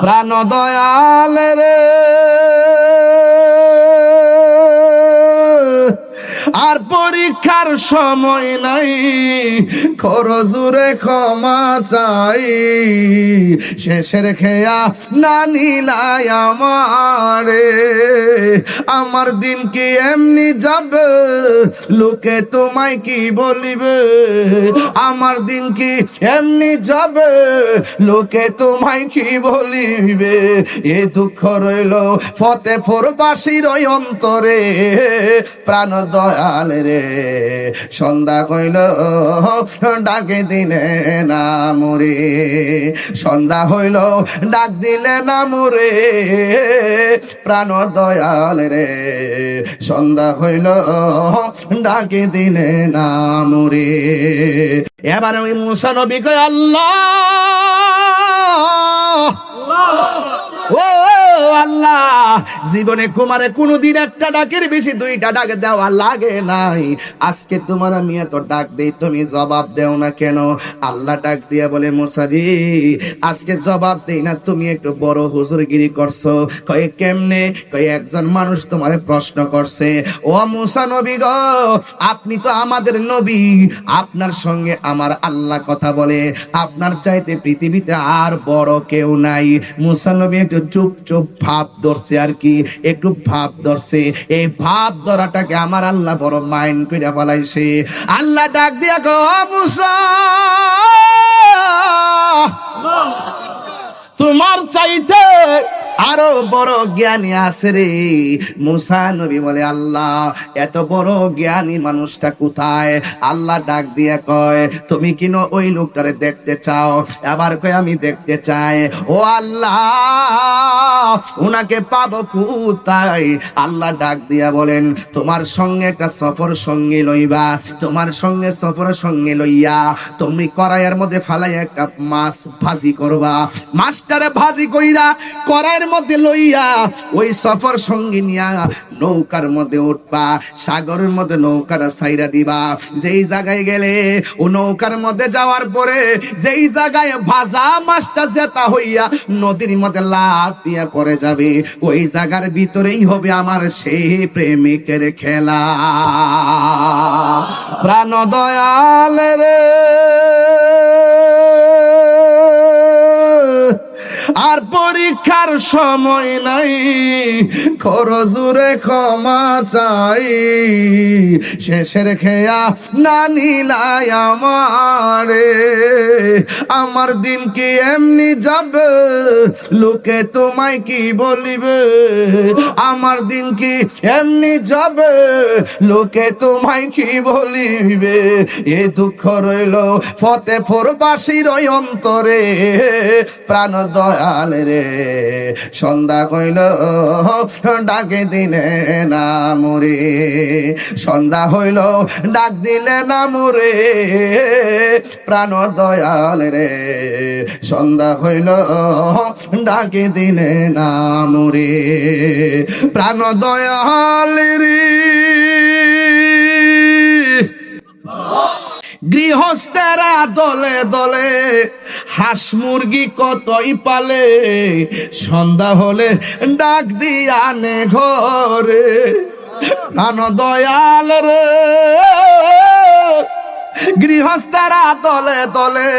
প্রাণ দয়াল রে আর পরীক্ষার সময় নাই, খরজুরে ক্ষমা চাই, শেষের খেয়া না নিলাই আমারে। আমার দিন কি এমনি যাবে, লোকে তোমায় কি বলিবে? আমার দিন কি এমনি যাবে, লোকে তোমায় কি বলিবে? এ দুঃখ রইল ফতেপুরবাসীর ওই অন্তরে, প্রাণ দয়াল রে সন্ধ্যা কইল ডাকে দিলে না মোরে, সন্ধ্যা হইল ডাক দিলে না মোরে, প্রাণ দয়াল রে সন্ধ্যা হইল ডাকে দিলে না মোরে। এবারে ওই মুসা নবী কয় আল্লাহ, ও আল্লাহ, জীবনে কুমারে কোনদিন একটা ডাকের বেশি দুইটা ডাক দেওয়া লাগে নাই, আজকে তোমার আমি এত ডাক দেই তুমি জবাব দেও না কেন? আল্লাহ ডাক দিয়া বলে মুসা রে আজকে জবাব দেই না, তুমি একটু বড় হুজুরগিরি করছো। কয়ে কেমনে? কয়ে একজন মানুষ তোমারে প্রশ্ন করছে, ও মুসা নবী গো, আপনি তো আমাদের নবী, আপনার সঙ্গে আমার আল্লাহ কথা বলে, আপনার চাইতে পৃথিবীতে আর বড় কেউ নাই। মুসা নবী একটু চুপ চুপ ভাব ধরছে আর কি, একটু ভাব ধরছে। এই ভাব ধরাটাকে আমার আল্লাহ বড় মাইন্ড কইরা ফলাইছে। আল্লাহ ডাক দিয়া কো মুসা, তোমার চাইতে আরো বড় জ্ঞানী আছে রে। মুসা নবী বলে আল্লাহ এত বড় জ্ঞানী মানুষটা কোথায়? আল্লাহ ডাক দিয়ে কয় তুমি কিনো ওই লোকটারে দেখতে চাও? আবার কয় আমি দেখতে চাই। ও আল্লাহ উনাকে পাবো কোথায়? আল্লাহ ডাক দিয়া বলেন তোমার সঙ্গে একটা সফর সঙ্গী লইবা, তোমার সঙ্গে সফর সঙ্গী লইয়া তুমি কড়াইয়ের মধ্যে ফালাই একটা মাছ ভাজি করবা, মাছটারে ভাজি কইরা কড়াইয়ের মধ্যে লইয়া ওই সফর সঙ্গী নিয়া নৌকার মধ্যে উঠবা, সাগরের মধ্যে নৌকাটা ছাইরা দিবা। যেই জায়গায় গেলে ও নৌকার মধ্যে যাওয়ার পরে যেই জায়গায় ভাজা মাছটা জেতা হইয়া নদীর মধ্যে লাফ দিয়া পড়ে যাবে, ওই জায়গার ভিতরেই হবে আমার সেই প্রেমিকের খেলা। প্রাণ দয়াল রে আর পরীক্ষার সময় নাই, খরজুরে ক্ষমা চাই, শেষের খেয়া না নিলাই আমারে। আমার দিন কি এমনি যাবে, লোকে তোমায় কি বলিবে? আমার দিন কি এমনি যাবে, লোকে তোমায় কি বলিবে? এ দুঃখ রইল ফতেপুরবাসীর ওই অন্তরে, প্রাণ দয়াল রে সন্ধ্যা কইল ডাকে দিলে না মোরে, সন্ধ্যা হইল ডাক দিলে না মোরে, প্রাণ দয়াল রে সন্ধ্যা হইল ডাকে দিলে না মোরে, প্রাণ দয়াল রে। গৃহস্থেরা দলে দলে হাঁস মুরগি কতই পালে, সন্ধ্যা হলে ডাক দিয়া নে ঘরে। প্রাণ দয়াল রে গৃহস্থেরা দলে দলে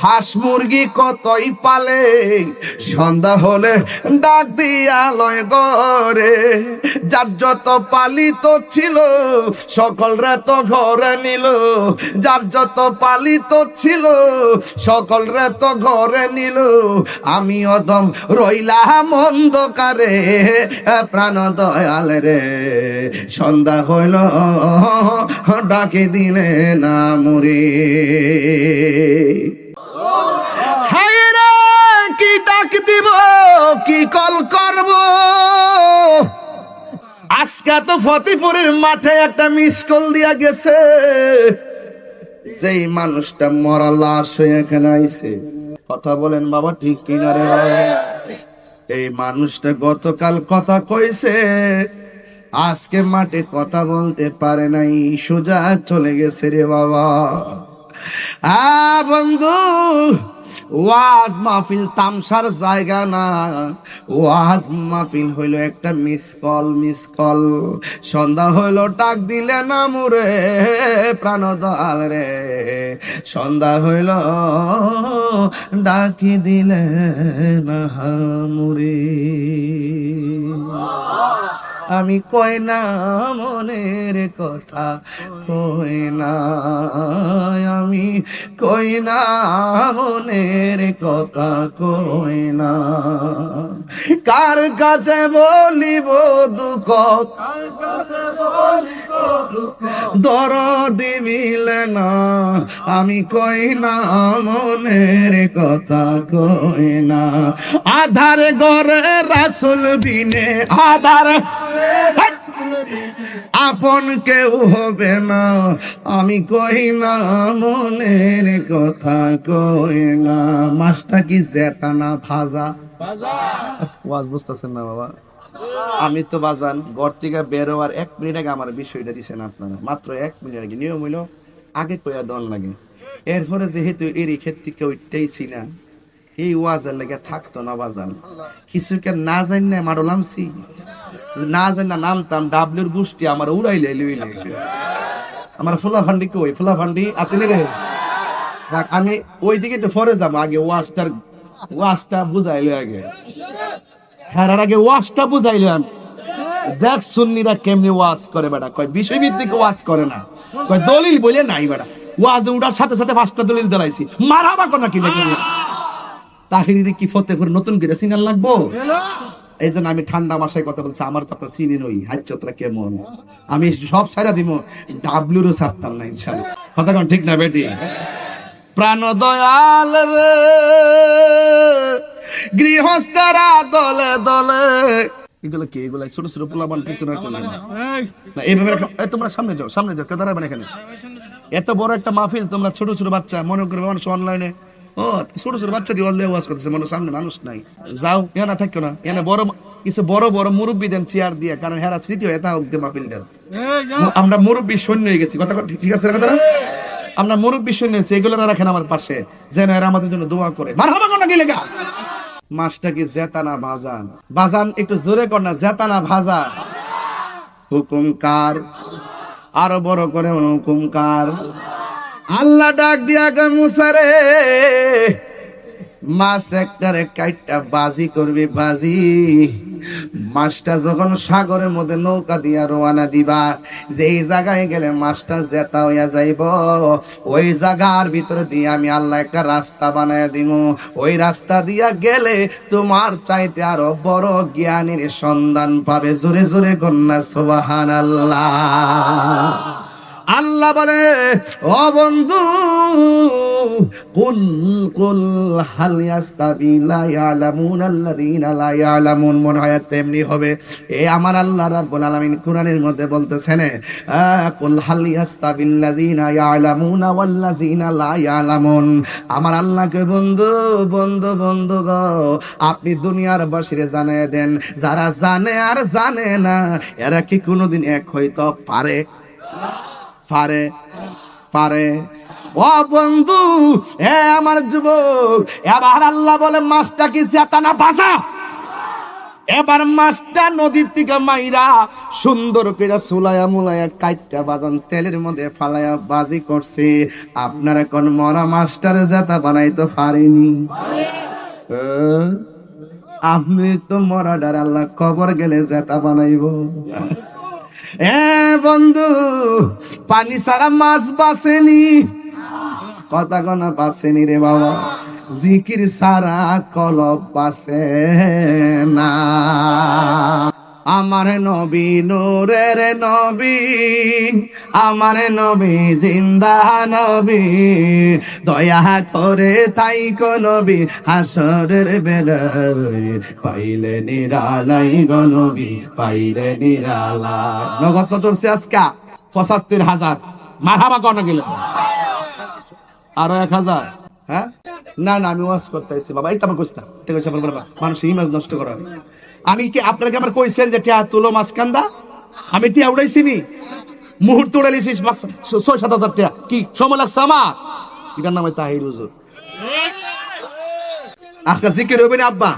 হাঁস মুরগি কতই পালে, সন্ধ্যা হলে ডাক দিয়া লয় ঘরে। যার যত পালিত ছিল সকলরা তো ঘরে নিল, যার যত পালিত ছিল সকলরা তো ঘরে নিল, আমি অদম রইলাম অন্ধকারে। প্রাণ দয়াল রে সন্ধ্যা হইল ডাকে দিলে না মোরে। কি ডাক দিব কি কল করব, আজকে তো ফতেপুরের মাঠে একটা মিস কল দিয়া গেছে, যেই মানুষটা মরা লাশ হয়ে এখানে আইছে। কথা বলেন বাবা ঠিক কিনা রে বাবা? এই মানুষটা গতকাল কথা কইছে, আজকে মাঠে কথা বলতে পারে নাই, সোজা চলে গেছে রে বাবা। বন্ধু ওয়াজ মাহফিল তামসার জায়গা না, ওয়াজ মাহফিল হইল একটা মিস কল। সন্ধ্যা হইল ডাক দিলে না মুরে প্রাণদয়াল রে, সন্ধ্যা হইল ডাকি দিলে না মুরে। আমি কই না মনের কথা, কই না, আমি কই না মনের কথা, কই না। কার কাছে বলিব দুঃখ, দরদ মিলে না, আমি কই না মনের কথা, কই না। আধার ঘরে রাসূল বিনে, আধার আপন কেউ হবে না, আমি কই না মনের কথা, কই না। মাছটা কি জেতা না ভাজা? ওয়াজ বুঝতেছেন না বাবা? আমি তো বাজান ঘর থেকে বের হওয়ার 1 মিনিট আগে আমার বিষয়টা দিছেন আপনারা, মাত্র 1 মিনিট আগে। নিয়ম হইল আগে কইয়া দন লাগে, এরপরে যেহেতু এরই ক্ষেত্রে কেউ উঠতেইছি না, এই ওয়াজের লেগে থাকতো না বাজান। কিছুকে না জানি না মারলামছি, না জানি না নামতাম ডাবলুর গোষ্ঠী আমার উড়াইলে লইলে। আমার ফুলা ফান্ডি কই, ফুলা ফান্ডি আছে রে? আমি ওই দিকে একটু পরে যাবো, আগে ওয়াজটা বুঝাইলে আগে, হ্যাঁ আগে ওয়াজটা বুঝাইলাম। দেখ সুন্নিরা কেমনি ওয়াজ করে বেটা, কয় বিষয়ভিত্তিক ওয়াজ করে না, কয় দলিল বলে নাই বেটা। ওয়াজে উঠার সাথে সাথে 5টা দলিল দিলাইছি, মারাবা কোন কি লাগে? তাহিরি কি ফতেপুর নতুন করে সিনাল লাগবো? এই জন্য আমি ঠান্ডা মাসায় কথা বলছি, আমার তো আপনার চিনি নই হাজ্যতরা কেমন। আমি সব সাইরা দিব, ডাবলুরও ছাড়তাম না ইনশাআল্লাহ। কথা কোন ঠিক না বেটি? প্রাণ দয়াল রে গৃহস্থরা দলে দলে, এগুলো কি? এগুলো ছোট ছোট পোলাপান পিছনে আছে না? এইভাবে তোমরা সামনে যাও, সামনে যাও, কে দাঁড়াবেন এখানে? এত বড় একটা মাহফিল, তোমরা ছোট ছোট বাচ্চা মনে করবে মানুষ অনলাইনে, ও ছোট ছোট বাচ্চা দিয়ে অনলাইনে ওয়াজ করতেছে, মনে সামনে মানুষ নাই। যাও, এ না থাকো না, এনে বড় কিছু বড় বড় মুরব্বী দেন চেয়ার দিয়ে, কারণ হেরা স্মৃতি হয় তা হোক মাহফিলটা। আমরা মুরব্বী সৈন্য হয়ে গেছি, কথা ঠিক আছে না? কথা আমরা মুরব্বী সৈন্য হয়েছি, এগুলো না রাখেন আমার পাশে, যেন এরা আমাদের জন্য দোয়া করে। মারহাবা কোন কি লেগা? মাছটা কি জেতা না ভাজান? বাজান একটু জোরে কর না, জেতা না ভাজা? হুকুম কার? আরো বড় করে হুকুম কার? আল্লাহ ডাক দিয়া গে মুসা রে, মাছ একটারে কাইটটা বাজি করবি বাজি। মাছটা যখন সাগরের মধ্যে নৌকা দিয়া রওনা দিবা, যেই জায়গায় গেলে মাছটা জেতা হইয়া যাইব, ওই জায়গার ভিতরে দিয়ে আমি আল্লাহ একটা রাস্তা বানায় দিব। ওই রাস্তা দিয়া গেলে তোমার চাইতে আরো বড় জ্ঞানীর সন্ধান পাবে। জোরে জোরে কন্যা সুবহানাল্লাহ। আল্লাহ বলে, ও বন্ধু, কুল কুল হাল ইয়াস্তাবি লা ইয়ালামুন আল্লাযীনা লা ইয়ালামুন। মনে হয় তেমনি হবে। এ আমার আল্লাহ রাব্বুল আলামিন কোরআনের মধ্যে বলতেছেন, কুল হাল ইয়াস্তাবিল্লাযীনা ইয়ালামুনা ওয়াল্লাযীনা লা ইয়ালামুন। আমার আল্লাহকে বন্ধু বন্ধু বন্ধু গো, আপনি দুনিয়ার বাসীরে জানিয়ে দেন, যারা জানে আর জানে না এরা কি কোনোদিন এক হইতে পারে? পারে পারে? ও বন্ধু, এ আমার যুবক, এবার আল্লাহ বলে মাছটা কি জেতা না ভাজা? এবার মাছটা নদীর থেকে মাইরা সুন্দর করে সুলায়া মুলায়া কাইটটা বাজান তেলের মধ্যে ফালায়া বাজি করছে। আপনারা কোন মরা মাছটারে জেতা বানাইতে পারেনি? আপনি তো মরাডার আল্লাহ কবর গেলে জেতা বানাইব। বন্ধু, পানি সারা মাছ বাসেনি, কথা গনা বাসেনি রে বাবা। জিকির সারা কলব বাসে না। আমার নবী নূরের নবী, আমার নবী জিন্দা নবী, দয়া করে তাই কো নবী হাসরের বেলায় পাইলে নিরালাই গো নবী, পাইলে নিরালাই। নগদ কত হচ্ছে আজকা? ৭৫,০০০। মারহাবা কোন গেল? আরো ১,০০০। হ্যাঁ না না, আমি ওয়াজ করতেছি বাবা, এই তো আমার কইতা মানুষ ইমেজ নষ্ট করা। আমি কি আপনাকে আবার কইছেন যে টিয়া তুলো মাছ কান্দা? আমি টিয়া উড়াইছিনি, মুহূর্ত উড়াইছি ৬-৭ হাজার টিয়া। কি সময় লাগছে আমার? এটার নাম তাহির হুজুর। আজকে জিকির হইব না আব্বা?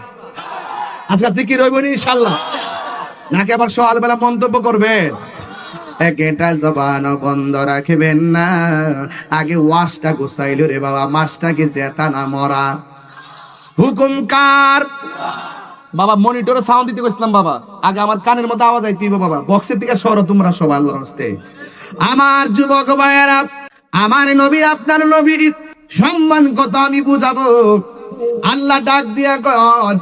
আজকে জিকির হইব না ইনশাআল্লাহ? নাকি আবার সকালবেলা মন্তব্য করবেন? একটা জবান বন্ধ রাখবেন না। আগে ওয়াশটা গুছাইল রে বাবা, মাছটাকে জেতা না মরা। হুকুম কার? বাবা মনিটরে সাউন্ড দিতে কইছিলাম বাবা, আগে আমার কানের মধ্যে আওয়াজ আইতিব বাবা। বক্সের দিকে সরো তোমরা সব আল্লাহর রাস্তে। আমার যুবক ভাইয়েরা, আমার নবী আপনার নবীর সম্মান কত আমি বুঝাবো। আল্লাহ ডাক দিয়া কয়,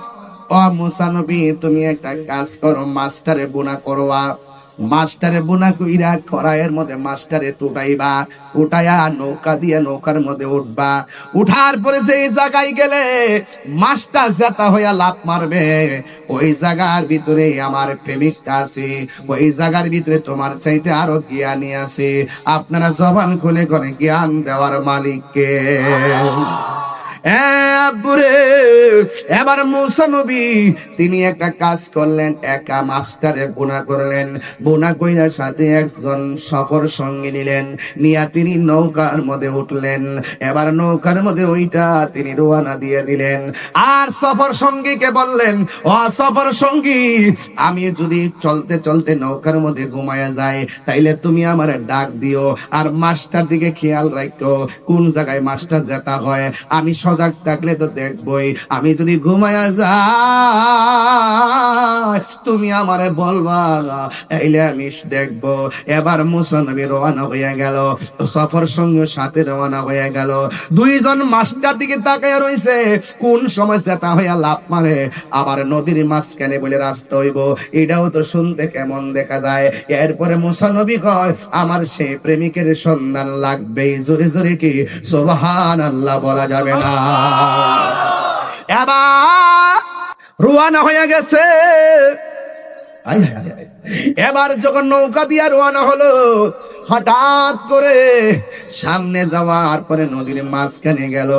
ও মুসা নবী তুমি একটা কাজ করো, মাস্টারে বুনা করবা। মাস্টারে বুনা কইরা কড়াইয়ের মধ্যে মাস্টারে তুটাইবা, উঠাইয়া নৌকা দিয়ে নৌকার মধ্যে উঠবা। উঠার পরে যে জায়গায় গেলে মাছটা জেতা হইয়া লাফ মারবে, ওই জায়গার ভিতরে আমার প্রেমিকটা আছে, ওই জায়গার ভিতরে তোমার চাইতে আরো জ্ঞানী আছে। আপনারা জবান খুলে করে জ্ঞান দেওয়ার মালিককে। এবার মুসা নবী তিনি একটা কাজ করলেন, একা মাস্টারে বোনা করলেন। বোনা কইরার সাথে একজন সফর সঙ্গী নিলেন, নিয়া তিনি নৌকার মধ্যে উঠলেন। এবার নৌকার মধ্যে ওইটা তিনি রওনা দিয়ে দিলেন। আর সফর সঙ্গীকে বললেন, ও সফর সঙ্গী আমি যদি চলতে চলতে নৌকার মধ্যে ঘুমায়া যায় তাইলে তুমি আমার ডাক দিও, আর মাস্টার দিকে খেয়াল রাখো কোন জায়গায় মাস্টার জেতা হয়। আমি সজাগ থাকলে তো দেখবই, আমি যদি ঘুমায়া যাই তুমি আমারে বলবা, এইলে আমি দেখবো। এবার মুসা নবী রওনা হয়ে গেল, সফর সঙ্গে সাথে রওনা হয়ে গেল। দুইজন মাস্টার দিকে তাকায় রইছে কোন সময় জেতা হইয়া লাফ মারে, আবার নদীর মাঝখানে বলে রাস্তা হইব। এটাও তো শুনতে কেমন দেখা যায়। এরপরে মুসা নবী কয়, আমার সেই প্রেমিকের সন্ধান লাগবে। জোরে জোরে কি সুবহানাল্লাহ বলা যাবে না? এবার রওনা হয়ে গেছে। এবার যখন নৌকা দিয়া রওনা হলো, হঠাৎ করে সামনে যাওয়ার পরে নদীর মাঝখানে গেল।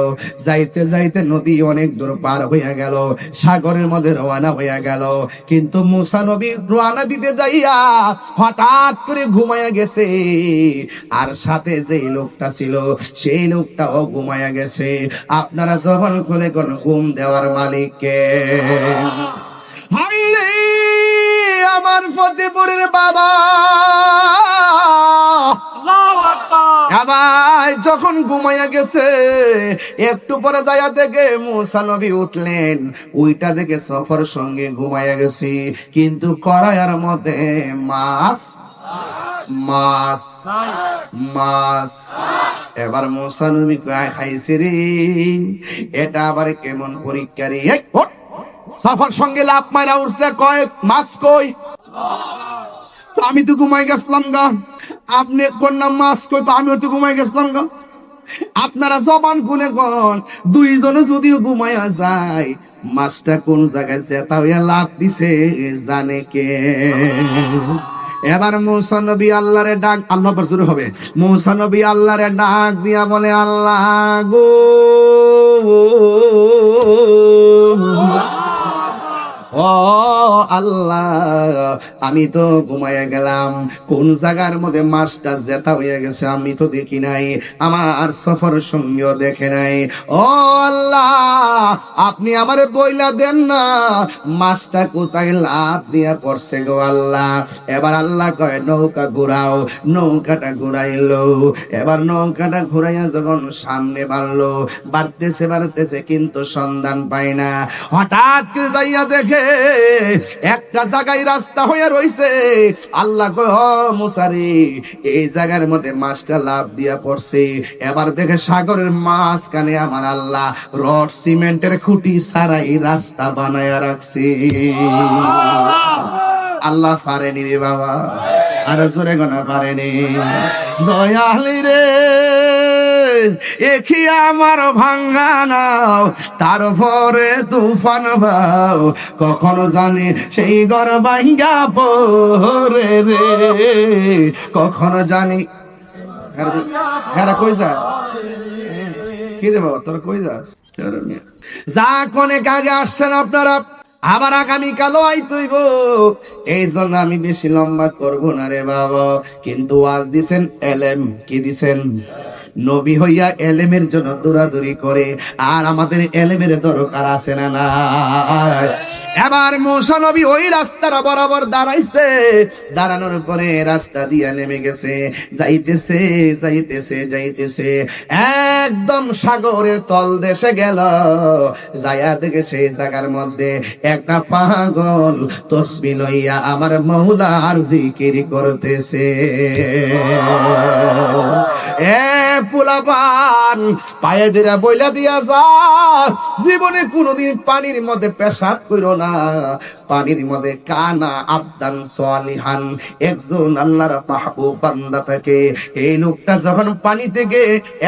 যাইতে যাইতে নদী অনেক দূর পার হইয়া গেল, সাগরের মধ্যে রওনা হইয়া গেল। কিন্তু মুসা নবী রওনা দিতে যাইয়া হঠাৎ করে ঘুমায়া গেছে, আর সাথে যে লোকটা ছিল সেই লোকটাও ঘুমায়া গেছে। আপনারা জবান খুলে কোন ঘুম দেওয়ার মালিককে? হাই রে আমার ফতেপুরের বাবা, আবার যখন ঘুমাইয়া গেছে একটু পরে যাইয়া দেখে মুসা নবী উঠলেন, ওইটা দেখে সফর সঙ্গে ঘুমাইয়া গেছে। কিন্তু কড়াইয়ের মধ্যে মাছ মাছ মাছ। এবার মুসা নবী খাইছে রে, এটা আবার কেমন পরীক্ষা রে। সফর সঙ্গে লাভ মারা উঠছে, কয় মাছ কই? আমি তো ঘুমাই গেছিলাম গা। আপনি কন্যা মাছ কই? তো আমিও তো ঘুমাই গেছিলাম গা। আপনারা জবান খুলে কোন, দুইজনে যদিও ঘুমাইয়া যায় মাছটা কোন জায়গায় জেতা হইয়া লাভ দিছে জানে কে? এবার মুসা নবী আল্লাহরে ডাক, আল্লাহ পর শুরু হবে। মুসা নবী আল্লাহরে ডাক দিয়া বলে, আল্লাহ গো ও আল্লাহ, আমি তো ঘুমাইয়া গেলাম, কোন জায়গার মধ্যে মাছটা জেতা হয়ে গেছে আমি তো দেখি নাই, আমার সফর সঙ্গীও দেখে নাই। ও আল্লাহ আপনি আমারে বইলা দেন না মাছটা কোথায় লাফ দিয়া পড়ছে গো আল্লাহ। এবার আল্লাহ কয় নৌকা ঘুরাও। নৌকাটা ঘুরাইলো। এবার নৌকাটা ঘুরাইয়া যখন সামনে বাড়লো, বাড়তেছে কিন্তু সন্ধান পায় না। হঠাৎ করে যাইয়া দেখে একটা জায়গায় রাস্তা হয়ে রইছে। আল্লাহ কয় ও মুসা রে, এই জায়গার মধ্যে মাছটা লাফ দিয়া পড়ছে। এবার দেখে সাগরের মাঝখানে আমার আল্লাহ রড সিমেন্টের খুঁটি ছাড়াই রাস্তা বানায়া রাখছে। আল্লাহ পারেনি রে বাবা, আর জোরে গোনা পারেনি। দয়ালি রে একি আমার ভাঙ্গা নাও, তারপরে তুফান ভাও, কখনো জানি সেই ঘর ভাঙ্গা পড়ে রে, কখনো জানি। হ্যাঁ কই যা কি রে বাবা, তোর কই যাস? যা অনেক আগে আসছেন আপনারা, আবার আগামীকালও আইতইব। এই জন্য আমি বেশি লম্বা করব না রে বাবা। কিন্তু আজ দিছেন এলেম, কি দিছেন? নবী হইয়া এলেমের জন্য দৌড়াদৌড়ি করে, আর আমাদের এলেমের দরকার আছে না না? এবার মূসা নবী ওই রাস্তার বরাবর দাঁড়াইছে, দাঁড়ানোর পরে রাস্তা দিয়ে নেমে গেছে, যাইতেছে যাইতেছে যাইতেছে, একদম সাগরের তল দেশে গেল। যাইয়া দেখে সেই জায়গার মধ্যে একটা পাগল তসবিহ লইয়া আমার মওলার জিকির করতেছে। এ পোলাপান, পায়ে দিরা বইলা দিয়া যা, জীবনে কোনোদিন পানির মধ্যে পেশাব কইরো না। পানির মধ্যে কানা আবদান সালিহান, একজন আল্লাহর মাহবুব বান্দা থাকে। এই লোকটা যখন পানি থেকে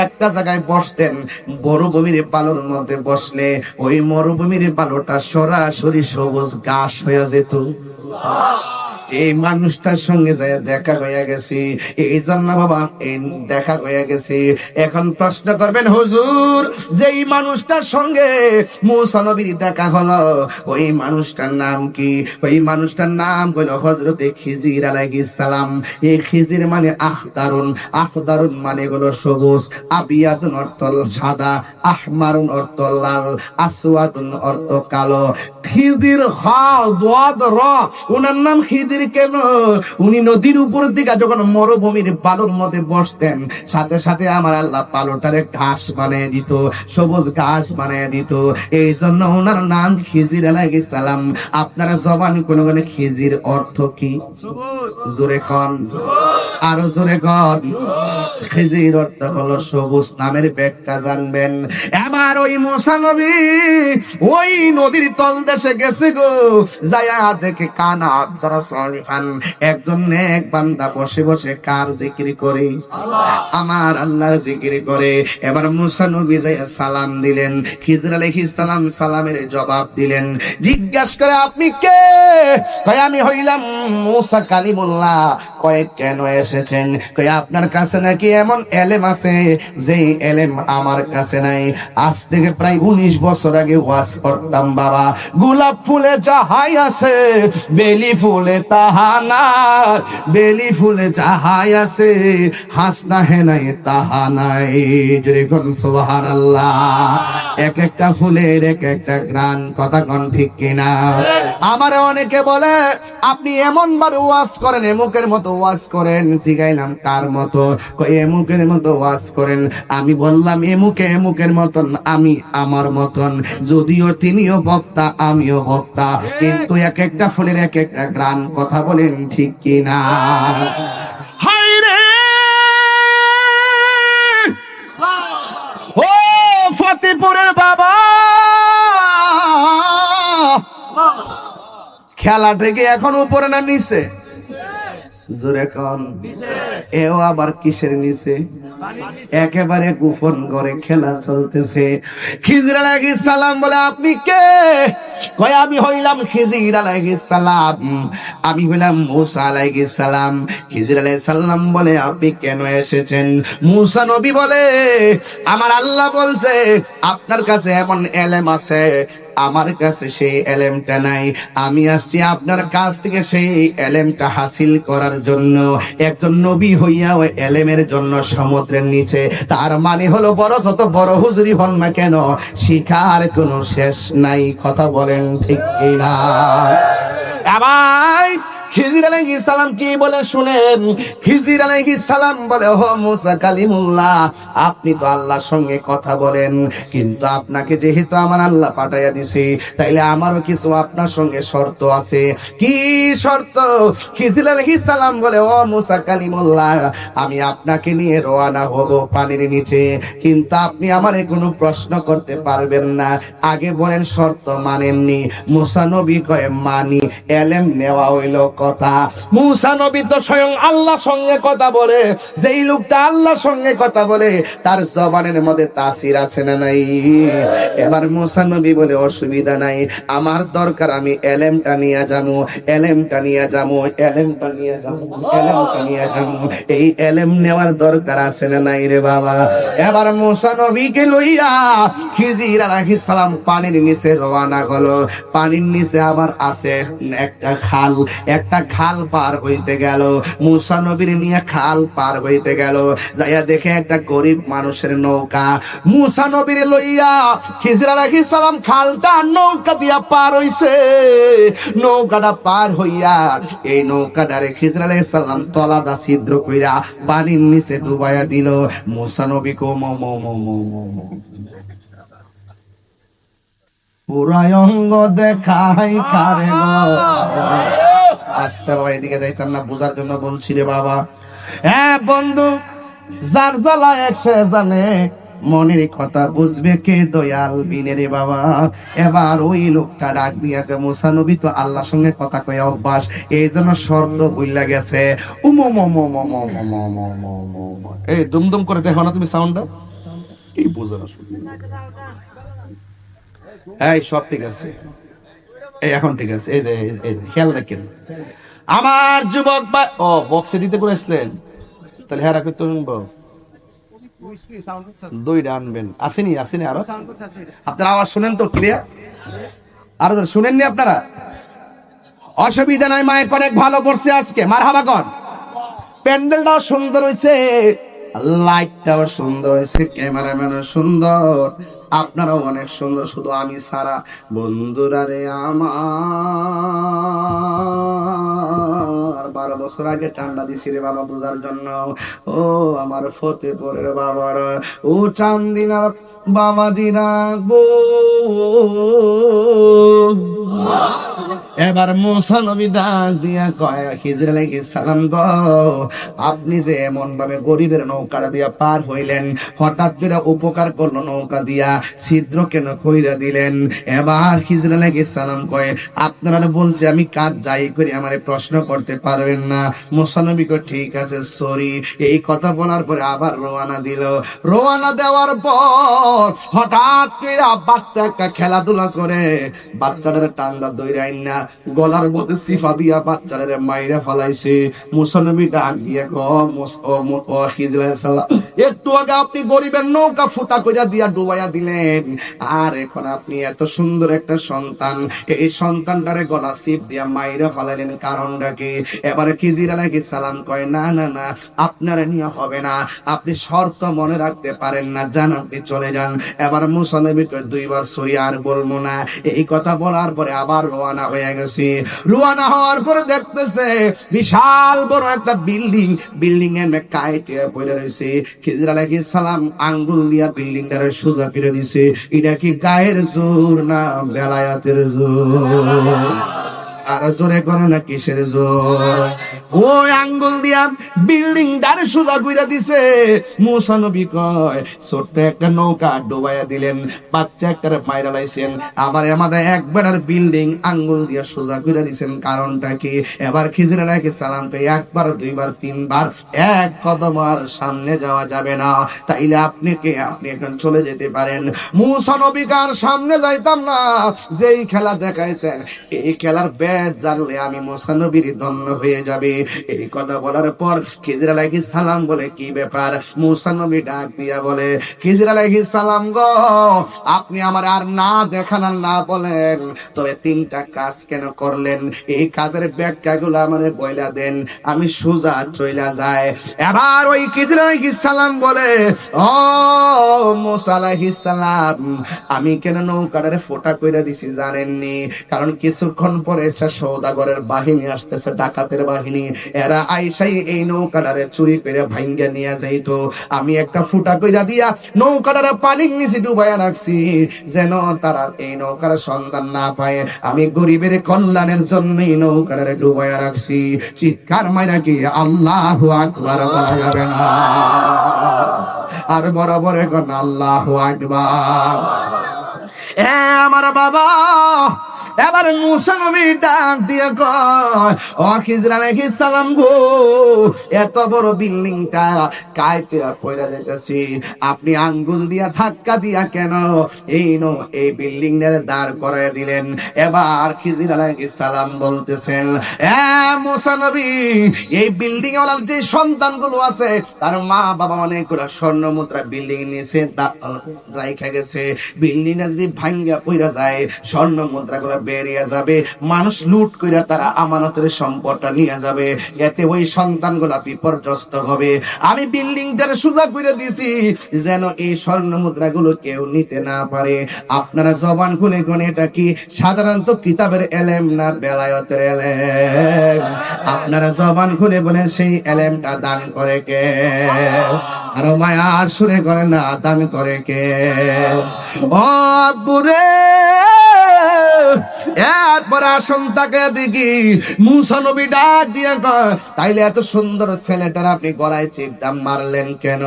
একটা জায়গায় বসতেন, মরুভূমির বালুর মধ্যে বসলে ওই মরুভূমির বালুটা সরাসরি সবুজ ঘাস হয়ে যেত। এই মানুষটার সঙ্গে যায় দেখা হয়ে গেছে, এই জন্য বাবা এই দেখা হয়ে গেছে। এখন প্রশ্ন করবেন, হুজুর যেই মানুষটার সঙ্গে মূসা নবীর দেখা হলো, ওই মানুষটার নাম কি? ওই মানুষটার নাম হলো হযরতে খিজির আলাইহিস সালাম। এই খিজির মানে আখদারুন, আখদারুন মানে হলো সবুজ, আবিয়াদুন অর্থ সাদা, আহমারুন অর্থ লাল, আসওয়াদুন অর্থ কালো। খিজির হা দাদ রা, ওনার নাম খিজির কেন? উনি নদীর উপর দিকে যখন মরুভূমির বালুর মধ্যে বসতেন, সাথে সাথে আমার আল্লাহ বালুটারে ঘাস বানিয়ে দিত, সবুজ ঘাস বানিয়ে দিত। এই জন্য ওনার নাম খিজির আলাইহিস সালাম। আপনারা জবান কোন কোন খিজির অর্থ কি? জোরে কন, আরো জোরে কন। খিজির অর্থ হলো সবুজ। নামের ব্যাখ্যা জানবেন। এবার ওই মূসা নবী ওই নদীর তল দেশে গেছে গো, যায়া দেখে কানা আবদার সালিহান, একজন নেক বান্দা বসে বসে কার জিকির করে? আমার আল্লাহর জিকির করে। এবার মূসা নবী যায়া সালাম দিলেন। খিজির আলাইহিস সালাম সালামের জবাব দিলেন। জিজ্ঞাসা করে, আপনি কে? কয় আমি হইলাম মূসা কালিমুল্লাহ। কয় কেন এসেছেন? কয় আপনার কাছে নাকি এমন এলেম আছে যে এলেম আমার কাছে নাই। আজ থেকে প্রায় 19 বছর আগে ওয়াজ করতাম বাবা, গোলাপ ফুলে যাহাই আছে বেলি ফুলে তাহা নাই, বেলি ফুলে যাহাই আছে হাসনা হে নাই তাহা নাই। যেরকম সুবহানাল্লাহ। এক একটা ফুলের এক একটা ঘ্রাণ, কথা কোন ঠিক কিনা? আমার অনেকে বলে আপনি এমন ভাবে ওয়াজ করেন, এমুকের মতো ওয়াজ করেন। শিখাইলাম কার মতো? কই এমুকের মতো ওয়াজ করেন। আমি বললাম এমুকে এমুকের মতন, আমি আমার মতন। যদিও তিনিও বক্তা আমিও বক্তা, কিন্তু এক একটা ফুলের এক একটা ঘ্রাণ, কথা বলেন ঠিক কিনা? হায় রে ও ফতেপুরের বাবা, খেলা থেকে এখন উপরে না নিচে? জোরে কন। এও আবার কিসের নিচে? একেবারে গোপন ঘরে খেলা চলতেছে। খিজির আলাইহিস সালাম বলে, আপনি কে? কয় আমি হইলাম খিজির আলাইহিস সালাম, আমি হইলাম মূসা আলাইহিস সালাম। খিজির আলাইহিস সালাম বলে, আপনি কেন এসেছেন? মূসা নবী বলে, আমার আল্লাহ বলছে আপনার কাছে এমন এলেম আছে, আমার কাছে সেই এলেমটা নাই। আমি আসছি আপনার কাছ থেকে সেই এলেমটা হাসিল করার জন্য। একজন নবী হইয়া ওই এলেমের জন্য সমুদ্রের নিচে, তার মানে হলো বড় যত বড় হুজুরি হন না কেন, শিখার কোনো শেষ নাই। কথা বলেন ঠিক কিনা? আবার খিজির আলাইহিস সালাম কি বলে শুনেন। খিজির আলাইহিস সালাম বলে, ও মূসা কালিমুল্লাহ, আপনি তো আল্লাহর সঙ্গে কথা বলেন, কিন্তু আপনাকে যেহেতু আমার আল্লাহ পাঠাইয়া দিছে, তাইলে আমারও কিছু আপনার সঙ্গে শর্ত আছে। কি শর্ত? খিজির আলাইহিস সালাম বলে, ও মূসা কালিমুল্লাহ, আমি আপনাকে নিয়ে রওনা হব পানির নিচে, কিন্তু আপনি আমারে কোনো প্রশ্ন করতে পারবেন না। আগে বলেন শর্ত মানেননি? মূসা নবী কয় মানি। এলেম নেওয়া হইল কথা। মূসা নবী তো স্বয়ং আল্লাহর সঙ্গে কথা বলে। যেই লোকটা আল্লাহর সঙ্গে কথা বলে তার জবানের মধ্যে তাসির আছে না নাই? এবার মূসা নবী বলে, অসুবিধা নাই, আমার দরকার আমি এলেমটা নিয়ে যাবো, এলেমটা নিয়ে যাবো, এলেমটা নিয়ে যাবো, এলেমটা নিয়ে যাবো। এই এলেম নেওয়ার দরকার আছে না নাই রে বাবা? এবার মূসা নবীকে লইয়া খিজির আলাইহিস সালাম পানির নিচে রওনা হলো। পানির নিচে আবার আছে একটা খাল, এক একটা খাল পার হইতে গেল, মুসা নবীর নিয়ে খাল পার হইতে গেল, যাইয়া দেখে একটা গরিব মানুষের নৌকা, মুসা নবীর লইয়া খিজির আলাইহিস সালাম খালটা নৌকা দিয়া পার হইছে। নৌকাটা পার হইয়া এই নৌকাটারে খিজির আলাইহিস সালাম তলাটা ছিদ্র কইরা পানির নিচে ডুবাইয়া দিল। মুসা নবী কো পুরাই অঙ্গ দেখাই কারে আস্তে বাবা, এদিকে যাইতাম না, বোঝার জন্য বলছি রে বাবা। হ্যাঁ বন্ধু, যার জ্বালা একসে জানে, মনের কথা বুঝবে কে দয়াল বিনে রে বাবা। এবার ওই লোকটা ডাক দিয়া, মুসা নবী তো আল্লাহর সঙ্গে কথা কয়ে অভ্যাস, এই জন্য শর্ত বইলা গেছে। এই দুমদুম করে দেখো না তুমি সাউন্ডটা, এই বোঝো না শুধু। এই সব ঠিক আছে, এই এখন ঠিক আছে, এই যে খেয়াল রাখেন আমার যুবক ভাই। ও বক্সে দিতে করে আসলেন, তাহলে হ্যাঁ রাখবে তুমি দুইটা আনবেন। আসেনি আরো আপনারা আওয়াজ শুনেন তো ক্লিয়ার? আরো শুনেননি আপনারা? অসুবিধা নাই, মাইক অনেক ভালো পড়ছে আজকে, মারহাবা কর। প্যান্ডেলটাও সুন্দর হয়েছে, লাইটটাও সুন্দর হয়েছে, ক্যামেরাম্যানও সুন্দর, আপনারাও অনেক সুন্দর, শুধু আমি সারা। বন্ধুরা রে আমার 12 বছর আগে ঠান্ডা দিছি রে বাবা বোঝার জন্য। ও আমার ফতেপুরের বাবার, ও চান্দিনার বাবাজি রাখবো। এবার মুসা নবী ডাক দিয়া কয়, খিজির আলাইহিস সালাম গো, আপনি যে এমন ভাবে গরিবের নৌকা দিয়া পার হইলেন, হঠাৎ করে উপকার করলো নৌকা দিয়া, ছিদ্র কেন কইরা দিলেন? এবার খিজির আলাইহিস সালাম কয়, আপনারা বলছে আমি কাজ যাই করি আমারে প্রশ্ন করতে পারবেন না। মুসা নবী কয় ঠিক আছে সরি। এই কথা বলার পরে আবার রওনা দিল। রওনা দেওয়ার পর হঠাৎ করে বাচ্চা একটা খেলাধুলা করে, বাচ্চাটার টান্দা দইরাই না গলার মধ্যে সিফা দিয়া বাচ্চাটারে মাইরা ফেলাইছে। মুসা নবী ডাক দিয়ে খিজির আলাইহিস সালাম, একটু আগে আপনি গরিবের নৌকা ফুটা কইরা দিয়া ডুবাইয়া দিলেন, আর এখন আপনি এত সুন্দর একটা সন্তান, এই সন্তানটারে গলা সিপ দিয়া মাইরা ফেলাইলেন, কারণটা কি? এবারে খিজির আলাইহিস সালাম কয় না না না, আপনার নিয়ে হবে না, আপনি শর্ত মনে রাখতে পারেন না, যান আপনি চলে যান। এবার মুসা নবী কয় দুইবার সরি আর বলবো না। এই কথা বলার পরে আবার রওনা হয়ে গেছে। রওনা হওয়ার পরে দেখতেছে বিশাল বড় একটা বিল্ডিং এর কাইতে পড়ে রয়েছে। খিজির আলাইহিস সালাম আঙ্গুল দিয়া বিল্ডিংটারে সোজা করে দিছে। এটা কি গায়ের জোর না বেলায়াতের জোর? আর জোরে করে না কিসের জোর? ওই আঙ্গুল দিয়া বিল্ডিং দারে সোজা কইরা দিছে। মুসা নবী কয় ছোট্ট একটা নৌকা ডুবাইয়া দিলেন, বাচ্চা একটা মাইরা লাইছেন, আবার আমাদের একবারের বিল্ডিং আঙ্গুল দিয়া সোজা কইরা দিছেন, কারণটা কি? এবার খিজির আলাইহিস সালামকে একবার দুইবার তিনবার এক কদম আর সামনে যাওয়া যাবে না, তাইলে আপনি এখন চলে যেতে পারেন। মুসা নবী কার সামনে যাইতাম না, যেই খেলা দেখাইছেন এই খেলার জানলে আমি মুসা নবীর ধন্য হয়ে যাবে। এই কথা বলার পর খিজির আলাইহিস সালাম বলে কি ব্যাপার? মুসা নবী ডাক দিয়া বলে, খিজির আলাইহিস সালাম গো, আপনি আমার আর না দেখান আর না বলেন, তবে তিনটা কাজ কেন করলেন এই কাজের ব্যাখ্যাগুলো আমারে বইলা দেন, আমি সোজা চইলা যায়। এবার ওই খিজির আলাইহিস সালাম বলে, ও মুসা আলাইহিস সালাম, আমি কেন নৌকাটারে ফোটা কইরা দিছি জানেননি? কারণ কিছুক্ষণ পরে সওদাগরের বাহিনী আসতেছে, ডাকাতের বাহিনী, এরা আইসাই এই নৌকাটারে চুরি করে ভাঙ্গা নিয়ে যাইতো। আমি একটা ফুটা কইরা দিয়া নৌকাটারে পানির নিচে ডুবাইয়া রাখছি, যেন তারা এই নৌকার সন্ধান না পায়। আমি গরিবের কল্যাণের জন্য এই নৌকাটারে ডুবাইয়া রাখছি। চিৎকার মাইরা কি আল্লাহু আকবার বলা যাবে না? আর বরাবর এখন আল্লাহু আকবার। আমার বাবা, এবার মুসা নবী ডাক দিয়ে কয়, ও খিজির আলাইহিস সালাম গো, এত বড় বিল্ডিংটা কাইতে পড়ে যাইতেছি, আপনি আঙ্গুল দিয়া ধাক্কা দিয়া কেন এই বিল্ডিং এর দাঁড় করায় দিলেন? এবার খিজির আলাইহিস সালাম বলতেছেন, মুসা নবী, এই বিল্ডিং ওয়ালার যে সন্তানগুলো আছে তার মা বাবা অনেকগুলো স্বর্ণ মুদ্রা বিল্ডিং নিচে রাইখা গেছে, বিল্ডিং যদি ভাঙ্গা পড়ে যায় স্বর্ণ মুদ্রাগুলো বেরিয়ে যাবে, মানুষ লুট কইরা তারা আমানতের সম্পদটা নিয়ে যাবে, এতে ওই সন্তানগুলা বিপর্যস্ত হবে। আমি বিল্ডিংটারে সোজা করে দিছি যেন এই স্বর্ণ মুদ্রাগুলো কেউ নিতে না পারে। আপনারা জবান খুলে কোন এটা কি সাধারণত কিতাবের এলেম না বেলায়েতের এলেম? আপনারা জবান খুলে বলেন সেই এলেমটা দান করে কে? আরো মায়ার সুরে করে না, দান করে কে? ও বুরে এরপর আসুন তাকে দেখি মুসা নবী ডাক দিয়ে কয়, তাইলে এত সুন্দর ছেলেটার আপনি গলায় চিপদাম মারলেন কেন?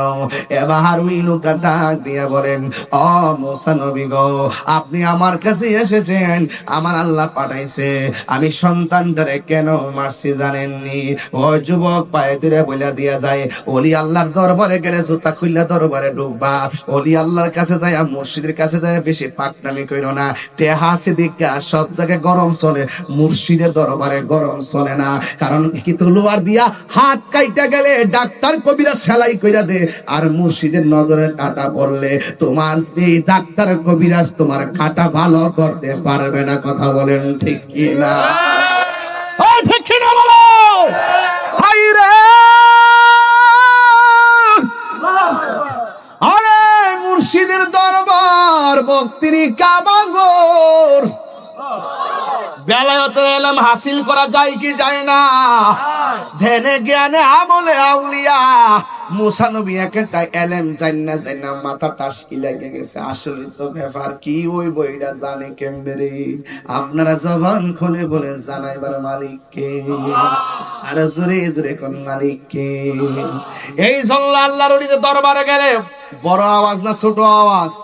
এবার ওই লোকটা ডাক দিয়ে বলেন, ও মুসা নবী গো, আপনি আমার কাছে এসেছেন, আমার আল্লাহ পাঠাইছে, আমি সন্তানটারে কেন মারছি জানেননি? ও যুবক পায়ে ধরে বলে দিয়া যায়, ওলি আল্লাহর দরবারে গেলে জুতা খুললে দরবারে ঢুকবা, ওলি আল্লাহর কাছে যায় মুর্শিদের কাছে যায় বেশি পাকনামি কইরো না, টেহা সিদ্দিকা সব জায়গায় গরম চলে, মুর্শিদের দরবারে গরম চলে না। কারণ কি তলোয়ার দিয়া হাত কাইটা গেলে ডাক্তার কবিরা সেলাই কইরা দে, আর মুর্শিদের নজরে কাটা পড়লে তোমার এই ডাক্তার কবিরাজ তোমার কাটা ভালো করতে পারবে না। কথা বলেন ঠিক কি না? ঠিক কি না বলো ভাই রে? আরে মুর্শিদের দরবার ভক্তির কাবাগর, বেলায়েতের ইলম হাসিল করা যায় কি যায় না? ধ্যানে জ্ঞানে আমলে আউলিয়া। মুসা নবী একটা ইলম জান্না জান্না মাথা টাসকি লেগে গেছে। আসলে তো ব্যাপার কি ওই বইরা জানে কেমনে? আপনারা জবান খুলে বলে জানাইবার মালিক কে? আর জোরে জোরে কোন মালিক কে? এই জন্য আল্লাহর ওলিদের দরবারে গেলে বড় আওয়াজ না ছোট আওয়াজ?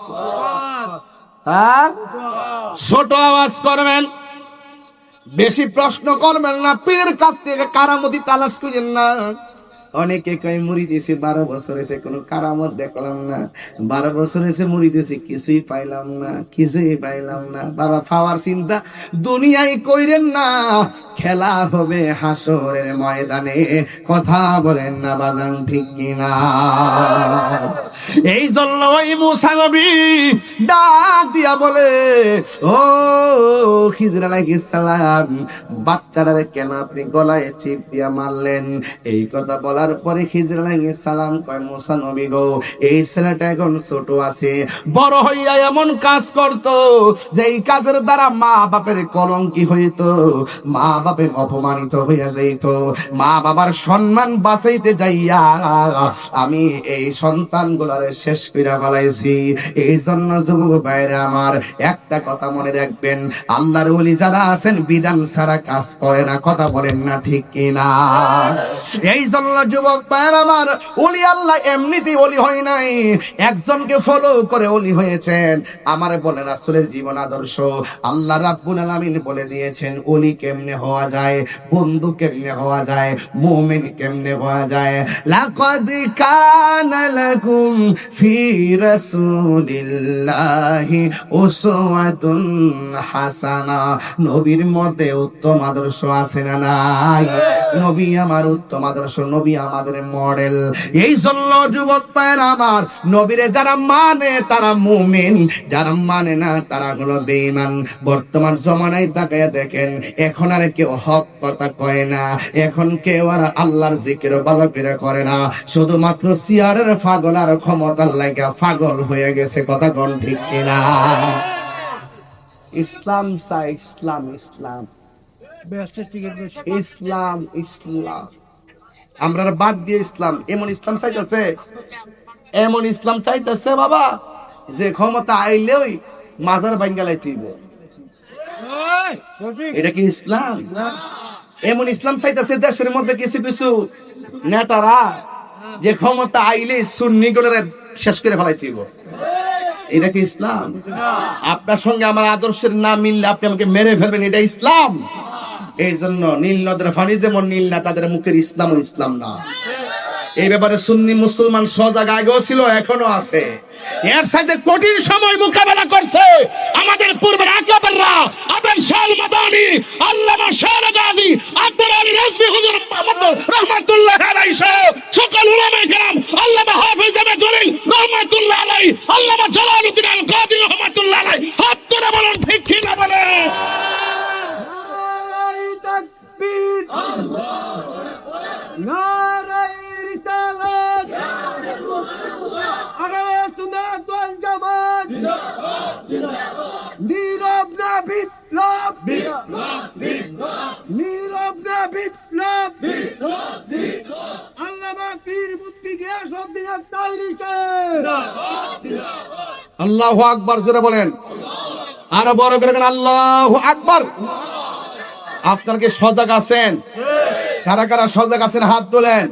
হ্যাঁ, ছোট আওয়াজ করবেন, বেশি প্রশ্ন করবেন না, পীরের কাছ থেকে কারামতি তালাশ করেন না। অনেকে কয় মুড়ি দিয়েছি 12 বছর হয়েছে কোনো কারামত দেখলাম না, 12 বছর হয়েছে মুড়ি দিয়েছি কিছুই পাইলাম না, কিছুই পাইলাম না। বাবা পাওয়ার চিন্তা দুনিয়ায় কইরেন না, খেলা হবে হাসরের ময়দানে। কথা বলেন না বাজান, ঠিক কিনা? এই জন্য ওই মুসা নবী ডাক দিয়া বলে, ও খিজির আলাইহিস সালাম, বাচ্চাটারে কেন আপনি গলায় চিপ দিয়া মারলেন? এই কথা বলার পরে খিজির আলাইহিস সালাম কয়, মুসা নবী গো, এই ছেলেটা এখন ছোট আছে, বড় হইয়া এমন কাজ করতো যেই কাজের দ্বারা মা বাপের কলঙ্কি হইতো, মা বাপের অপমানিত হইয়া যাইত, মা বাবার সম্মান বাঁচাইতে যাইয়া আমি এই সন্তানগুলারে শেষ কইরা ফেলাইছি। এই জন্য যুবক ভাইরা আমার একটা কথা মনে রাখবেন, আল্লাহর ওলি যারা আছেন বিধান ছাড়া কাজ করে না। কথা বলেন না ঠিক কিনা? এই জন্য যুবক ভাইরা আমার, ওলি আল্লাহ এমনিতেই ওলি হয় নাই, একজনকে ফলো করে ওলি হয়েছেন। আমার বলে রাসূলের জীবন আদর্শ আল্লাহ রাব্বুল আলামিন বলে দিয়েছেন ওলি কেমনে হওয়া যায়, বন্ধু কেমনে হওয়া যায়, মুমিন কেমনে হওয়া যায়। লাকাদ কানা লাকুম ফি রাসূলিল্লাহি উসওয়াতুন হাসানা। নবীর মধ্যে উত্তম আদর্শ আছে না নাই? নবী আমার উত্তম আদর্শ, নবী আমাদের মডেল। এই জন্য যুবক ভাইরা আমার, নবীরে যারা মানে তারা মুমিন, যারা মানে না তারা হলো বেঈমান। বর্তমান জমানায় তাকায়া দেখেন, এখন আর কেউ হক কথা কয় না, এখন কেউ আর আল্লাহর জিকির ভালো করে করে না, শুধুমাত্র সিয়ারের পাগল আর ক্ষমতার লাগা পাগল হয়ে গেছে। কথা কোন ঠিক কিনা? ইসলাম চাই, ইসলাম ইসলাম ইসলাম ইসলাম, আমরা বাদ দিয়ে ইসলাম। এমন ইসলাম চাইতেছে, এমন ইসলাম চাইতেছে বাবা, যে ক্ষমতা আইলেই মাজার ভাঙ্গালাই তুইব। এটা কি ইসলাম? এমন ইসলাম চাইতেছে দেশের মধ্যে কিছু কিছু নেতারা, যে ক্ষমতা আইলে সুন্নি গুলোরে শেষ করে ফেলাই তুইব। এটা কি ইসলাম? আপনার সঙ্গে আমার আদর্শের না মিললে আপনি আমাকে মেরে ফেলবেন, এটা ইসলাম? এই জন্য নীল নদের পানি যেমন নীল না, তাদের মুখের ইসলাম ও ইসলাম না। এই ব্যাপারে সুন্নি মুসলমান সজাগ আগেও ছিল, এখনো আছে। এর সাথে কঠিন সময় মোকাবেলা করছে আমাদের পূর্বের আকবররা, আবেদ শাহ মাদানী, আল্লামা শাহ গাজী, আকবর আলী রিজভী হুজুর রহমাতুল্লাহ আলাইহি সহ সকল উলামায়ে কেরাম, আল্লামা হাফিজ আহমদ জলিল রহমাতুল্লাহ আলাইহি, আল্লামা জালালউদ্দিন আল কাদি রহমাতুল্লাহ আলাইহি। হাত ধরে বলুন ঠিক কি না বলেন? আল্লাহু আকবার জোরে বলেন, আরো বড় করে বলেন আল্লাহু আকবার। আপনারা কি সজাগ আছেন? কারা কারা সজাগ আছেন হাত তোলেন,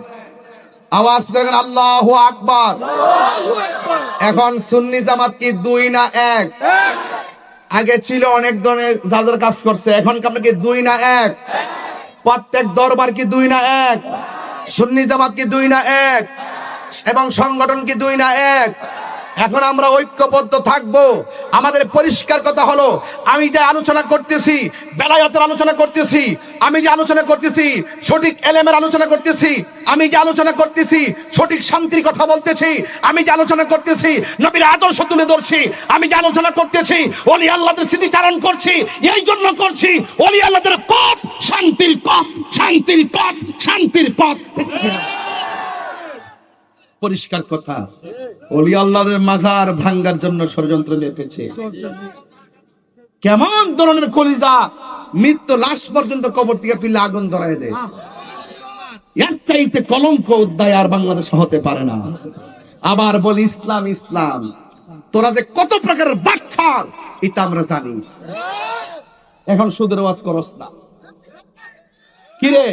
আওয়াজ করে আল্লাহু আকবার। এখন সুন্নি জামাত কি দুই না এক? আগে ছিল অনেক ধরনের যাদের কাজ করছে, এখন কি আপনাকে দুই না এক? প্রত্যেক দরবার কি দুই না এক? সুন্নি জামাত কি দুই না এক? এবং সংগঠন কি দুই না এক? এখন আমরা ঐক্যবদ্ধ থাকবো। আমাদের পরিষ্কার কথা হলো, আমি যে আলোচনা করতেছি বেলায়েতের আলোচনা করতেছি, আমি যে আলোচনা করতেছি সঠিক এলেমের আলোচনা করতেছি, আমি যে আলোচনা করতেছি সঠিক শান্তির কথা বলতেছি, আমি যে আলোচনা করতেছি নবীর আদর্শ তুলে ধরছি, আমি যে আলোচনা করতেছি ওলি আল্লাহদের স্মৃতিচারণ করছি। এই জন্য করছি ওলি আল্লাহদের পথ শান্তির পথ, শান্তির পথ, শান্তির পথ। পরিষ্কার কথা, ওলি আল্লাহর মাজার ভাঙ্গার জন্য ষড়যন্ত্র লেপেছে। কেমন ধরনের কলিজা, মৃত্যু লাশ পর্যন্ত কবর থেকে তুলে আগুন ধরায় দেয়। এর চাইতে কলঙ্ক উদ্দায় আর বাংলাদেশ হতে পারে না। আবার বলি ইসলাম ইসলাম, তোরা যে কত প্রকারের বাটপার এটা আমরা জানি। এখন সুদের ওয়াজ করস না কিরে?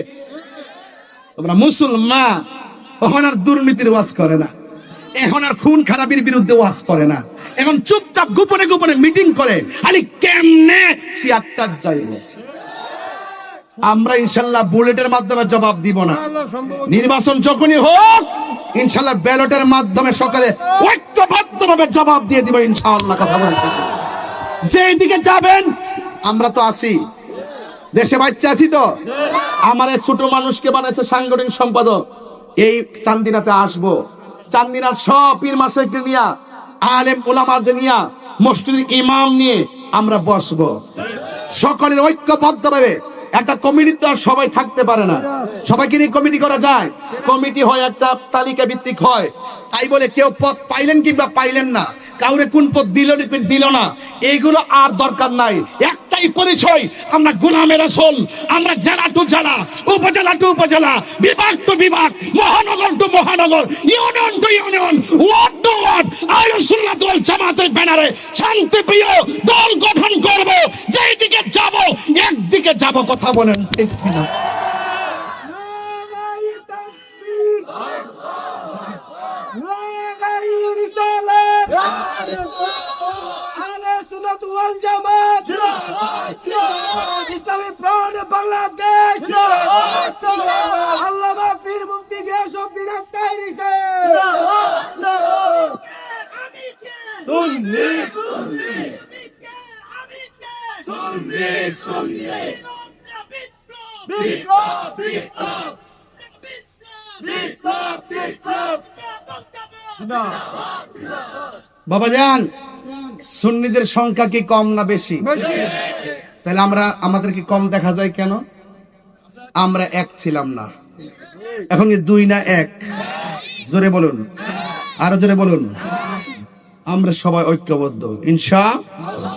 তোমরা মুসলমান, এখন আর দুর্নীতির ওয়াজ করে না, এখন আর খুন খারাপির বিরুদ্ধে ওয়াজ করে না, এখন চুপচাপ গোপনে গোপনে মিটিং করে। আরে কেমনে চেয়ারটা যাইব? আমরা ইনশাল্লাহ বুলেটের মাধ্যমে জবাব দিব না। নির্বাচন যখনই হোক ইনশাল্লাহ ব্যালটের মাধ্যমে সকালে ঐক্যবদ্ধভাবে জবাব দিয়ে দিব ইনশাআল্লাহ। কথা বলতে যেদিকে যাবেন, আমরা তো আছি, দেশে বাচ্চা আছি তো। আমার এই ছোট মানুষকে বানাইছে সাংগঠনিক সম্পাদক। এই চান্দিনাতে আসবো, চান্দিনার সব পীর মাশায়েখকে নিয়ে, আলেম ওলামাদের নিয়ে, মসজিদের ইমাম নিয়ে আমরা বসবো। সকলের ঐক্যবদ্ধ ভাবে একটা কমিটি তো আর সবাই থাকতে পারে না, সবাইকে নিয়ে কমিটি করা যায়। কমিটি হয় একটা তালিকা ভিত্তিক হয়, তাই বলে কেউ পদ পাইলেন কিংবা পাইলেন না, কাউরে কোন পদ দিল না, এইগুলো আর দরকার নাই। একটাই পরিচয়, আমরা গোলামে রাসূল। আমরা জেলা টু জেলা, উপজেলা টু উপজেলা, বিভাগ টু বিভাগ, মহানগর টু মহানগর, union to union, ward to ward আহলে সুন্নাত ওয়াল জামাতের ব্যানারে শান্তিপ্রিয় দল গঠন করব। যেই দিকে যাব একদিকে যাব। কথা বলেন ঠিক কিনা? ইসলামী প্রাণ বাংলাদেশ, আল্লামা পীর মুফতি গিয়াসউদ্দিন আত্তাহিরি সাহেব। সুন্নি সুন্নি সুন্নি সুন্নি বিপ্লব বিপ্লব বিপ্লব বিপ্লব। বাবা জান, সুন্নিদের সংখ্যা কি কম না বেশি? তাহলে আমাদেরকে কম দেখা যায় কেন? আমরা এক ছিলাম না, এখন কি দুই না এক? জোরে বলুন, আরো জোরে বলুন। আমরা সবাই ঐক্যবদ্ধ ইনশাআল্লাহ।